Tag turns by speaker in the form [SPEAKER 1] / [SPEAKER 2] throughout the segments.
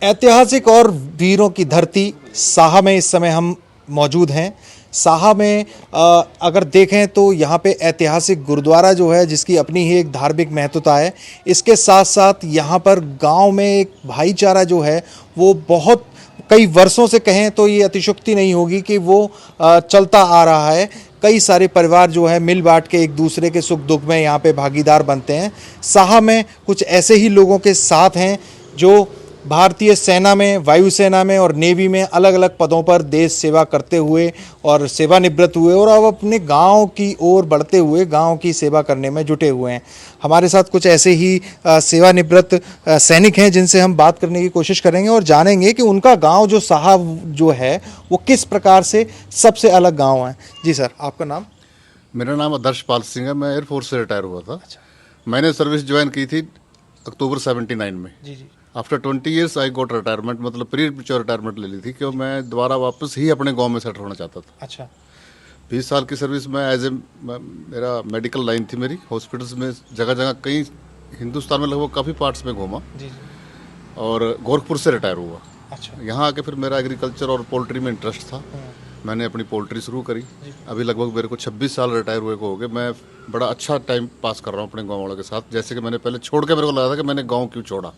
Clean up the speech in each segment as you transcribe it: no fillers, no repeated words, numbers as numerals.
[SPEAKER 1] ऐतिहासिक और वीरों की धरती साहा में इस समय हम मौजूद हैं। साहा में अगर देखें तो यहाँ पे ऐतिहासिक गुरुद्वारा जो है जिसकी अपनी ही एक धार्मिक महत्वता है। इसके साथ साथ यहाँ पर गांव में एक भाईचारा जो है वो बहुत कई वर्षों से कहें तो ये अतिशयोक्ति नहीं होगी कि वो चलता आ रहा है। कई सारे परिवार जो है मिल बांट के एक दूसरे के सुख दुख में यहाँ पे भागीदार बनते हैं। साहा में कुछ ऐसे ही लोगों के साथ हैं जो भारतीय सेना में, वायुसेना में और नेवी में अलग अलग पदों पर देश सेवा करते हुए और सेवानिवृत्त हुए और अब अपने गांव की ओर बढ़ते हुए गांव की सेवा करने में जुटे हुए हैं। हमारे साथ कुछ ऐसे ही सेवानिवृत्त सैनिक हैं जिनसे हम बात करने की कोशिश करेंगे और जानेंगे कि उनका गांव जो साहा जो है वो किस प्रकार से सबसे अलग गाँव है। जी सर, आपका नाम?
[SPEAKER 2] मेरा नाम आदर्श पाल सिंह है। मैं एयरफोर्स से रिटायर हुआ था। मैंने सर्विस ज्वाइन की थी अक्टूबर 79 में।
[SPEAKER 1] जी।
[SPEAKER 2] After 20 years I got retirement, मतलब प्री मैच्योर रिटायरमेंट ले ली थी क्योंकि मैं दोबारा वापस ही अपने गांव में सेट होना चाहता था।
[SPEAKER 1] अच्छा।
[SPEAKER 2] 20 साल की सर्विस में मेरा मेडिकल लाइन थी मेरी। हॉस्पिटल्स में जगह जगह कई हिंदुस्तान में लगभग काफ़ी पार्ट्स में घूमा।
[SPEAKER 1] जी।
[SPEAKER 2] और गोरखपुर से रिटायर हुआ।
[SPEAKER 1] अच्छा।
[SPEAKER 2] यहाँ आके फिर मेरा एग्रीकल्चर और पोल्ट्री में इंटरेस्ट था। मैंने अपनी पोल्ट्री शुरू करी। अभी लगभग मेरे को 26 साल रिटायर हुए को हो गए। मैं बड़ा अच्छा टाइम पास कर रहा हूँ अपने गाँव वालों के साथ। जैसे कि मैंने पहले छोड़ के मेरे को लगा था कि मैंने गाँव क्यों छोड़ा,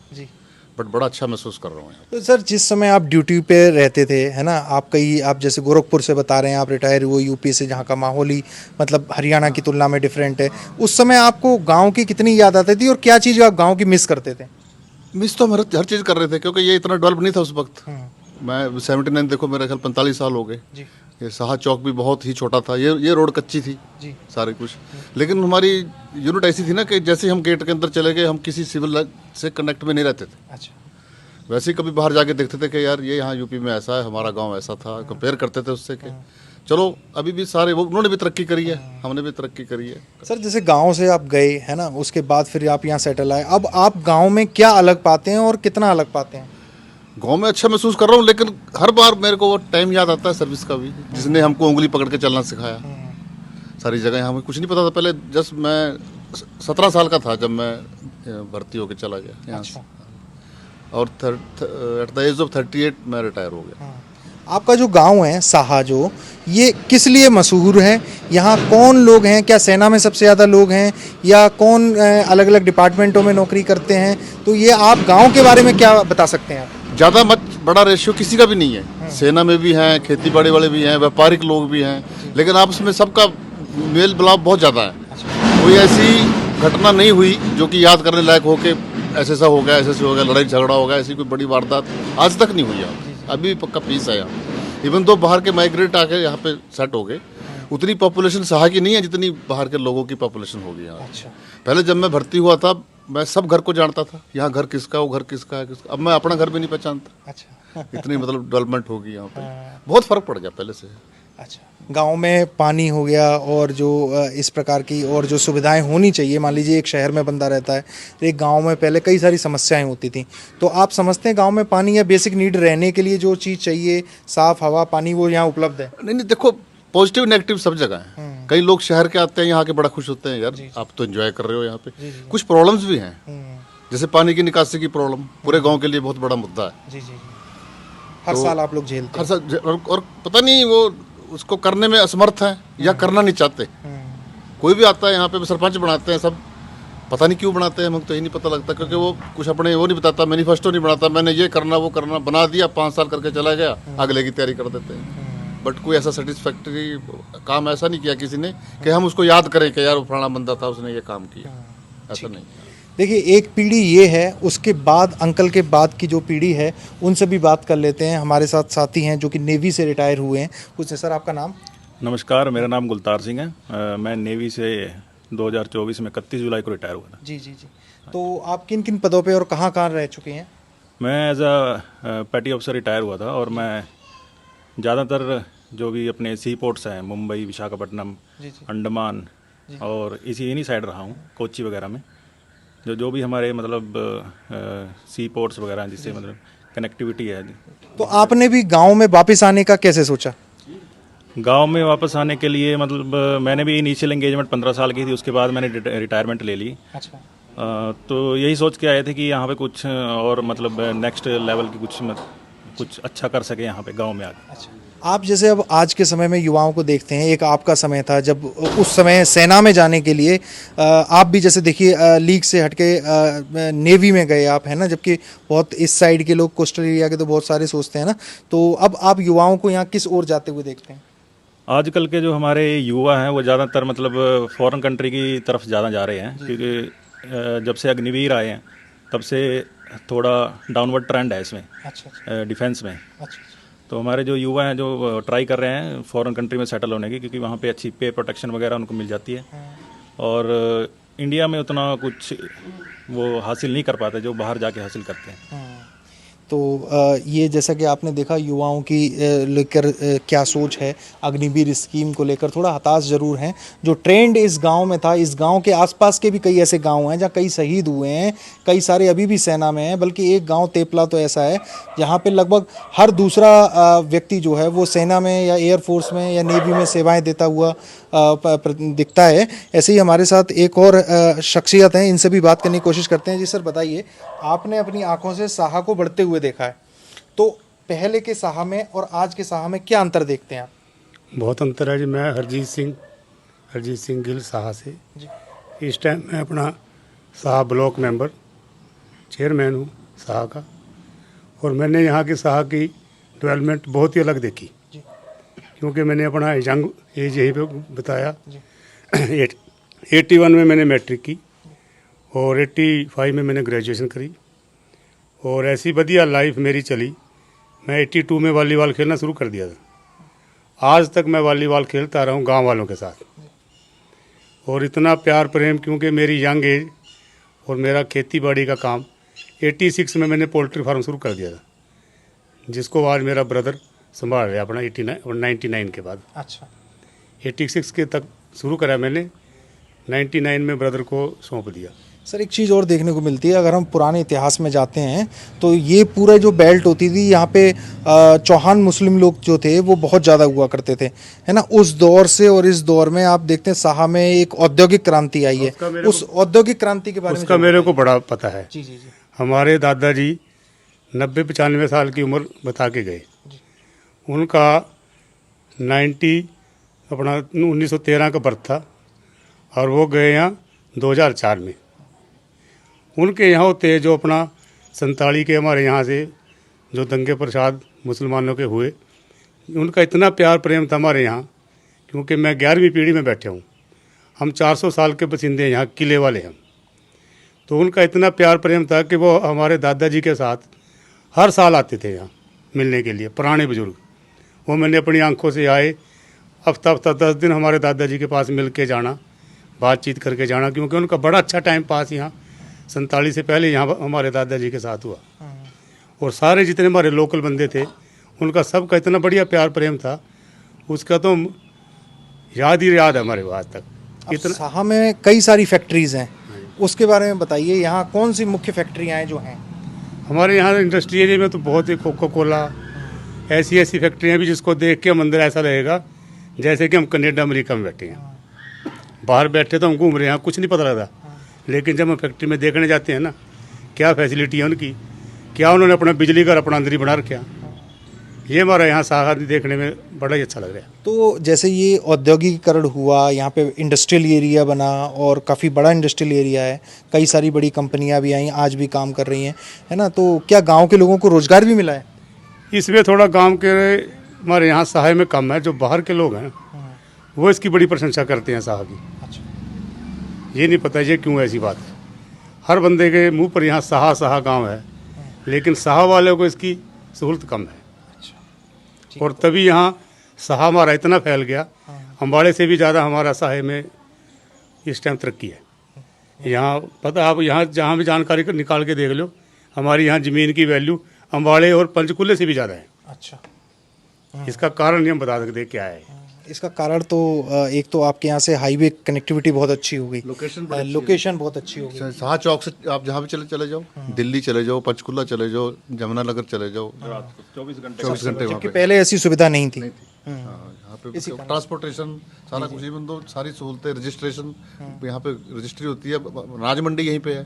[SPEAKER 2] बट बड़ा अच्छा महसूस कर रहा हूँ।
[SPEAKER 1] तो सर, जिस समय आप ड्यूटी पे रहते थे, है ना, आप जैसे गोरखपुर से बता रहे हैं, आप रिटायर हुए यूपी से, जहाँ का माहौल ही मतलब हरियाणा की तुलना में डिफरेंट है। उस समय आपको गांव की कितनी याद आती थी और क्या चीज़ आप गांव की मिस करते थे?
[SPEAKER 2] मिस तो हम हर चीज़ कर रहे थे क्योंकि ये इतना डेवलप नहीं था उस वक्त। मैं 79, देखो मेरे ख्याल 45 साल हो गए। ये साहा चौक भी बहुत ही छोटा था। ये रोड कच्ची थी जी। सारे कुछ, लेकिन हमारी यूनिट ऐसी थी ना कि जैसे हम गेट के अंदर चले गए, हम किसी सिविल से कनेक्ट में नहीं रहते थे। अच्छा। वैसे ही कभी बाहर जाके देखते थे कि यार ये यहाँ यूपी में ऐसा है, हमारा गांव ऐसा था, कंपेयर करते थे उससे कि चलो अभी भी सारे वो उन्होंने भी तरक्की करी है, हमने भी तरक्की करी है।
[SPEAKER 1] सर, जैसे गांव से आप गए, है ना, उसके बाद फिर आप यहाँ सेटल आए, अब आप गांव में क्या अलग पाते हैं और कितना अलग पाते हैं?
[SPEAKER 2] गांव में अच्छा महसूस कर रहा हूँ, लेकिन हर बार मेरे को वो टाइम याद आता है सर्विस का भी, जिसने हमको उंगली पकड़ के चलना सिखाया। सारी जगह हमें कुछ नहीं पता था पहले। जस्ट मैं 17 साल का था जब मैं भर्ती होकर चला गया यहाँ से। और एट द एज ऑफ 38 मैं रिटायर हो गया।
[SPEAKER 1] आपका जो गांव है साहा, जो ये किस लिए मशहूर है? यहाँ कौन लोग हैं? क्या सेना में सबसे ज़्यादा लोग हैं या कौन अलग अलग डिपार्टमेंटों में नौकरी करते हैं? तो ये आप गांव के बारे में क्या बता सकते हैं आप?
[SPEAKER 2] ज़्यादा बड़ा रेशियो किसी का भी नहीं है। सेना में भी हैं, खेती बाड़ी वाले भी हैं, व्यापारिक लोग भी हैं, लेकिन आपस में सबका मेल मिलाप बहुत ज़्यादा है। कोई ऐसी घटना नहीं हुई जो कि याद करने लायक हो के ऐसे ऐसा हो गया, ऐसे हो गया, लड़ाई झगड़ा हो गया, ऐसी कोई बड़ी वारदात आज तक नहीं हुई है। अभी पक्का पीस है यहाँ। इवन तो बाहर के माइग्रेट आके यहाँ पे सेट हो गए, उतनी पॉपुलेशन साहा की नहीं है जितनी बाहर के लोगों की पॉपुलेशन होगी यहाँ। अच्छा। पहले जब मैं भर्ती हुआ था मैं सब घर को जानता था, यहाँ घर किसका, वो घर किसका है, किसका। अब मैं अपना घर भी नहीं पहचानता। अच्छा। इतनी मतलब डेवलपमेंट होगी यहाँ पे, बहुत फर्क पड़ गया पहले से।
[SPEAKER 1] अच्छा। गांव में पानी हो गया और जो इस प्रकार की और जो सुविधाएं होनी चाहिए, मान लीजिए एक शहर में बंदा रहता है, एक गांव में पहले कई सारी समस्याएं होती थी, तो आप समझते हैं गांव में पानी या बेसिक नीड रहने के लिए जो चीज़ चाहिए, साफ हवा, पानी, वो यहाँ उपलब्ध है?
[SPEAKER 2] नहीं, देखो पॉजिटिव नेगेटिव सब जगह है। कई लोग शहर के आते हैं, यहाँ के बड़ा खुश होते हैं, यार आप तो एंजॉय कर रहे हो यहाँ पे। कुछ प्रॉब्लम्स भी हैं, जैसे पानी की निकासी की प्रॉब्लम पूरे गाँव के लिए बहुत बड़ा मुद्दा है।
[SPEAKER 1] हर साल आप लोग झेलते हैं।
[SPEAKER 2] हर साल, और पता नहीं वो उसको करने में असमर्थ है या करना नहीं चाहते। कोई भी आता है यहाँ पे सरपंच बनाते हैं सब, पता नहीं क्यों बनाते हैं, हमको तो यही नहीं पता लगता, क्योंकि वो कुछ अपने वो नहीं बताता, मैनिफेस्टो नहीं बनाता, मैंने ये करना वो करना, बना दिया, 5 साल करके चला गया, अगले की तैयारी कर देते हैं। बट कोई ऐसा सेटिस्फैक्ट्री काम ऐसा नहीं किया किसी ने कि हम उसको याद करें कि यार वो फलाना बंदा था, उसने ये काम किया, ऐसा नहीं।
[SPEAKER 1] देखिए, एक पीढ़ी ये है, उसके बाद अंकल के बाद की जो पीढ़ी है उनसे भी बात कर लेते हैं। हमारे साथ साथी हैं जो कि नेवी से रिटायर हुए हैं। कुछ सर, आपका नाम?
[SPEAKER 3] नमस्कार, मेरा नाम गुलतार सिंह है। मैं नेवी से 2024 में 31 जुलाई को रिटायर हुआ था।
[SPEAKER 1] जी। तो आप किन किन पदों पे और कहाँ कहाँ रह चुके हैं?
[SPEAKER 3] मैं एज अ पेटी ऑफिसर रिटायर हुआ था और मैं ज़्यादातर जो भी अपने सी पोर्ट्स हैं, मुंबई, विशाखापट्टनम, अंडमान और इन्हीं साइड रहा हूँ, कोच्चि वगैरह में, जो भी हमारे मतलब सी पोर्ट्स वगैरह हैं जिससे मतलब कनेक्टिविटी है।
[SPEAKER 1] तो आपने भी गांव में वापस आने का कैसे सोचा?
[SPEAKER 3] गांव में वापस आने के लिए मतलब मैंने भी इनिशियल एंगेजमेंट 15 साल की थी, उसके बाद मैंने रिटायरमेंट ले ली।
[SPEAKER 1] अच्छा।
[SPEAKER 3] तो यही सोच के आए थे कि यहाँ पे कुछ और मतलब नेक्स्ट लेवल की कुछ अच्छा कर सके यहाँ पे गांव में आके।
[SPEAKER 1] अच्छा, आप जैसे अब आज के समय में युवाओं को देखते हैं, एक आपका समय था जब उस समय सेना में जाने के लिए आप भी जैसे देखिए लीग से हटके नेवी में गए आप, है ना, जबकि बहुत इस साइड के लोग कोस्टल एरिया के तो बहुत सारे सोचते हैं ना, तो अब आप युवाओं को यहाँ किस ओर जाते हुए देखते हैं?
[SPEAKER 3] आजकल के जो हमारे युवा हैं वो ज़्यादातर मतलब फॉरेन कंट्री की तरफ ज़्यादा जा रहे हैं, क्योंकि जब से अग्निवीर आए हैं तब से थोड़ा डाउनवर्ड ट्रेंड है इसमें।
[SPEAKER 1] अच्छा,
[SPEAKER 3] डिफेंस में।
[SPEAKER 1] अच्छा,
[SPEAKER 3] तो हमारे जो युवा हैं जो ट्राई कर रहे हैं फॉरेन कंट्री में सेटल होने की, क्योंकि वहाँ पे अच्छी पे प्रोटेक्शन वगैरह उनको मिल जाती है, और इंडिया में उतना कुछ वो हासिल नहीं कर पाते जो बाहर जाके हासिल करते हैं।
[SPEAKER 1] तो ये जैसा कि आपने देखा युवाओं की लेकर क्या सोच है, अग्निवीर स्कीम को लेकर थोड़ा हताश जरूर हैं। जो ट्रेंड इस गांव में था, इस गांव के आसपास के भी कई ऐसे गांव हैं जहां कई शहीद हुए हैं, कई सारे अभी भी सेना में हैं, बल्कि एक गांव तेपला तो ऐसा है जहां पे लगभग हर दूसरा व्यक्ति जो है वो सेना में या एयरफोर्स में या नेवी में सेवाएं देता हुआ दिखता है। ऐसे ही हमारे साथ एक और शख्सियत हैं, इनसे भी बात करने की कोशिश करते हैं। जी सर, बताइए, आपने अपनी आंखों से साहा को बढ़ते हुए देखा है, तो पहले के साहा में और आज के साहा में क्या अंतर देखते हैं आप?
[SPEAKER 4] बहुत अंतर है जी। मैं हरजीत सिंह गिल साहा से
[SPEAKER 1] जी।
[SPEAKER 4] इस टाइम मैं अपना साहा ब्लॉक मेंबर चेयरमैन हूँ साहा का, और मैंने यहाँ की साहा की डेवलपमेंट बहुत ही अलग देखी,
[SPEAKER 1] जी।
[SPEAKER 4] क्योंकि मैंने अपना यंग एज यहीं पे बताया। 81 में मैंने मैट्रिक की और 85 में मैंने ग्रेजुएशन करी, और ऐसी बढ़िया लाइफ मेरी चली। मैं 82 में वॉलीबॉल खेलना शुरू कर दिया था। आज तक मैं वॉलीबॉल खेलता रहा हूँ गांव वालों के साथ, और इतना प्यार प्रेम, क्योंकि मेरी यंग एज और मेरा खेती बाड़ी का काम 86 में मैंने पोल्ट्री फार्म शुरू कर दिया था, जिसको आज मेरा ब्रदर संभाल रहा है अपना 99 के बाद।
[SPEAKER 1] अच्छा,
[SPEAKER 4] 86 के तक शुरू करा मैंने, 99 में ब्रदर को सौंप दिया।
[SPEAKER 1] सर एक चीज़ और देखने को मिलती है, अगर हम पुराने इतिहास में जाते हैं तो ये पूरा जो बेल्ट होती थी यहाँ पे चौहान मुस्लिम लोग जो थे वो बहुत ज़्यादा हुआ करते थे, है ना। उस दौर से और इस दौर में आप देखते हैं साहा में एक औद्योगिक क्रांति आई है, उस औद्योगिक क्रांति के बारे में
[SPEAKER 4] उसका मेरे को बड़ा पता है।
[SPEAKER 1] जी जी जी।
[SPEAKER 4] हमारे दादाजी 90-95 साल की उम्र बता के गए। उनका 1913 का बर्थ था, और वो गए यहाँ 2004 में। उनके यहाँ होते जो अपना 47 के हमारे यहाँ से जो दंगे प्रसाद मुसलमानों के हुए, उनका इतना प्यार प्रेम था हमारे यहाँ, क्योंकि मैं 11वीं पीढ़ी में बैठे हूँ। हम 400 साल के बसिंदे यहाँ किले वाले हैं। तो उनका इतना प्यार प्रेम था कि वो हमारे दादाजी के साथ हर साल आते थे यहाँ मिलने के लिए। पुराने बुजुर्ग वो मैंने अपनी आंखों से आए, हफ्ता 10 दिन हमारे दादाजी के पास मिल के जाना, बातचीत करके जाना, क्योंकि उनका बड़ा अच्छा टाइम पास यहाँ 47 से पहले यहाँ हमारे दादाजी के साथ हुआ। और सारे जितने हमारे लोकल बंदे थे उनका सबका इतना बढ़िया प्यार प्रेम था, उसका तो याद ही याद है हमारे को आज तक।
[SPEAKER 1] इतना साहा में कई सारी फैक्ट्रीज हैं, उसके बारे में बताइए, यहाँ कौन सी मुख्य फैक्ट्रियाँ हैं जो हैं?
[SPEAKER 4] हमारे यहाँ इंडस्ट्री एरिया में तो बहुत ही कोको कोला, ऐसी फैक्ट्रियाँ भी जिसको देख के हम अंदर ऐसा लगेगा जैसे कि हम कनाडा अमेरिका में बैठे हैं। बाहर बैठे तो हम घूम रहे हैं, कुछ नहीं पता लगता, लेकिन जब हम फैक्ट्री में देखने जाते हैं ना, क्या फैसिलिटी है उनकी, क्या उन्होंने अपना बिजली घर अपना अंदर ही बना रखा, ये हमारा यहाँ साहा देखने में बड़ा ही अच्छा लग रहा है।
[SPEAKER 1] तो जैसे ये औद्योगिकीकरण हुआ, यहाँ पे इंडस्ट्रियल एरिया बना और काफ़ी बड़ा इंडस्ट्रियल एरिया है, कई सारी बड़ी कंपनियाँ भी आई, आज भी काम कर रही हैं, है ना। तो क्या गांव के लोगों को रोज़गार भी मिला है?
[SPEAKER 4] इसमें थोड़ा गांव के हमारे यहाँ साहे में कम है। जो बाहर के लोग हैं वो इसकी बड़ी प्रशंसा करते हैं साहा की।
[SPEAKER 1] अच्छा,
[SPEAKER 4] ये नहीं पता ये क्यों ऐसी बात है। हर बंदे के मुंह पर यहाँ साहा गांव है, लेकिन साहा वाले को इसकी सहूलत कम है। और तभी यहाँ साहा हमारा इतना फैल गया, अम्बाड़े से भी ज़्यादा हमारा साहे में इस टाइम तरक्की है। यहाँ पता, आप यहाँ जहाँ भी जानकारी निकाल के देख लो, हमारी यहाँ ज़मीन की वैल्यू अम्बाड़े और पंचकुले से भी ज़्यादा है।
[SPEAKER 1] अच्छा,
[SPEAKER 4] इसका कारण नहीं हम बता सकते क्या है।
[SPEAKER 1] इसका कारण तो एक तो आपके यहाँ से हाईवे कनेक्टिविटी बहुत अच्छी हो गई, लोकेशन बहुत अच्छी हो गई।
[SPEAKER 2] शाह चौक से आप जहाँ भी चले जाओ, दिल्ली चले जाओ, पंचकुला चले जाओ, जमुनानगर चले जाओ,
[SPEAKER 3] 24 घंटे
[SPEAKER 2] 24 घंटे वहाँ
[SPEAKER 1] जबकि
[SPEAKER 2] पे।
[SPEAKER 1] पहले ऐसी सुविधा नहीं थी।
[SPEAKER 2] हाँ, यहाँ पे ट्रांसपोर्टेशन सारा कुछ, इवन दो सारी सहूलतें, रजिस्ट्रेशन यहाँ पे रजिस्ट्री होती है, राज मंडी यहीं पे है,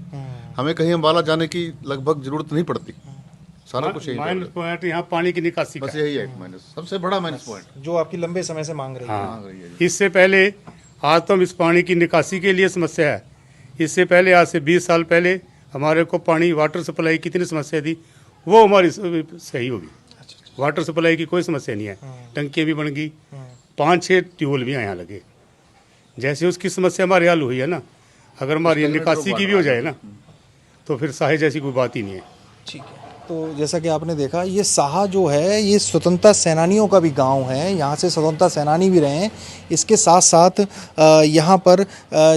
[SPEAKER 2] हमें कहीं अम्बाला जाने की लगभग जरूरत नहीं पड़ती, सारा कुछ यहीं पे
[SPEAKER 4] माइनस पॉइंट यहाँ पानी की निकासी
[SPEAKER 2] है।
[SPEAKER 4] का
[SPEAKER 2] बस यही है माइनस, सबसे बड़ा माइनस पॉइंट।
[SPEAKER 1] जो आपकी लंबे समय से मांग रही है।
[SPEAKER 4] हाँ, इससे पहले आज तो हम इस पानी की निकासी के लिए समस्या है। इससे पहले आज से 20 साल पहले हमारे को पानी वाटर सप्लाई की कितनी समस्या थी, वो हमारी सही होगी। वाटर सप्लाई की कोई समस्या नहीं है, टंकियाँ भी बन गई, 5-6 ट्यूबवेल भी यहाँ लगे। जैसे उसकी समस्या हमारी हल हुई है ना, अगर हमारी निकासी की भी हो जाए ना, तो फिर साहे जैसी कोई बात ही नहीं है।
[SPEAKER 1] ठीक है, तो जैसा कि आपने देखा, ये साहा जो है ये स्वतंत्रता सेनानियों का भी गांव है, यहाँ से स्वतंत्रता सेनानी भी रहे हैं। इसके साथ साथ यहाँ पर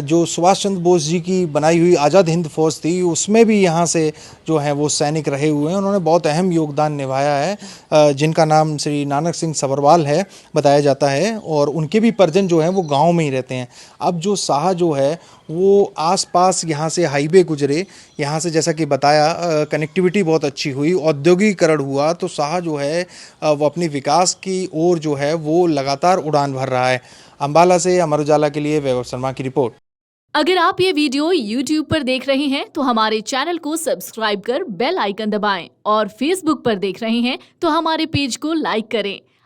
[SPEAKER 1] जो सुभाष चंद्र बोस जी की बनाई हुई आज़ाद हिंद फौज थी, उसमें भी यहाँ से जो है वो सैनिक रहे हुए हैं। उन्होंने बहुत अहम योगदान निभाया है, जिनका नाम श्री नानक सिंह सभरवाल है बताया जाता है, और उनके भी परिजन जो हैं वो गाँव में ही रहते हैं। अब जो साहा जो है वो आसपास यहाँ से हाईवे गुजरे, यहाँ से जैसा कि बताया कनेक्टिविटी बहुत अच्छी हुई, औद्योगिकरण हुआ, तो साहा जो है वो अपनी विकास की ओर जो है वो लगातार उड़ान भर रहा है। अंबाला से अमर उजाला के लिए वैभव शर्मा की रिपोर्ट।
[SPEAKER 5] अगर आप ये वीडियो YouTube पर देख रहे हैं तो हमारे चैनल को सब्सक्राइब कर बेल आइकन दबाएं, और Facebook पर देख रहे हैं तो हमारे पेज को लाइक करें।